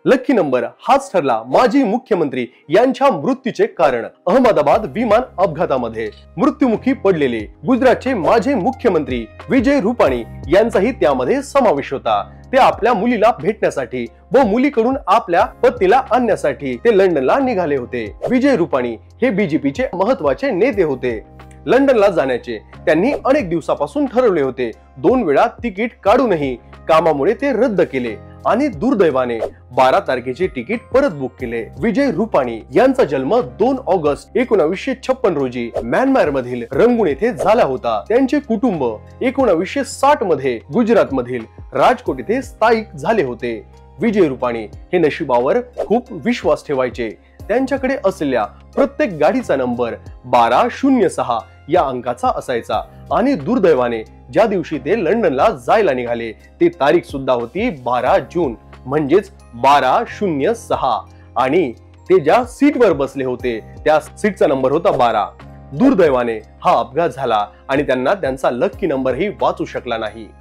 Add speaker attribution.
Speaker 1: Lucky number हाच ठरला माजी मुख्यमंत्री यांच्या मृत्यूचे कारण। अहमदाबाद विमान अपघातामध्ये मृत्युमुखी पडलेले गुजरातचे माजी मुख्यमंत्री विजय रुपाणी यांचाही त्यामध्ये समावेश होता। ते आपल्या मुलीला भेटण्यासाठी व मुलीकडून आपल्या पतीला आणण्यासाठी ते लंडनला निघाले होते। विजय रुपाणी हे बीजेपीचे महत्त्वाचे नेते होते। लंडनला जाण्याचे त्यांनी अनेक दिवसापासून ठरवले होते। 2 वेळा तिकीट काढूनही कामामुळे ते रद्द केले आणि दुर्दैवाने 12 तारखेचे तिकीट परत बुक केले। विजय रुपाणी यांचा जन्म 2 ऑगस्ट 1956 रोजी म्यानमार मधील रंगून येथे झाला होता। त्यांचे कुटुंब 1960 मध्ये गुजरात मधील राजकोट येथे स्थायिक झाले होते। विजय रुपाणी हे नशिबावर खूप विश्वास ठेवायचे। त्यांच्याकडे असलेल्या प्रत्येक गाडीचा नंबर 1206 या अंकाचा असायचा आणि दुर्दैवाने ज्या दिवशी ते लंडनला जायला निघाले ती तारीख सुद्धा होती 12 जून म्हणजेच 1206 आणि ते ज्या सीटवर बसले होते त्या सीटचा नंबर होता 12। दुर्दैवाने हा अपघात झाला आणि त्यांना त्यांचा लकी नंबरही वाचू शकला नाही।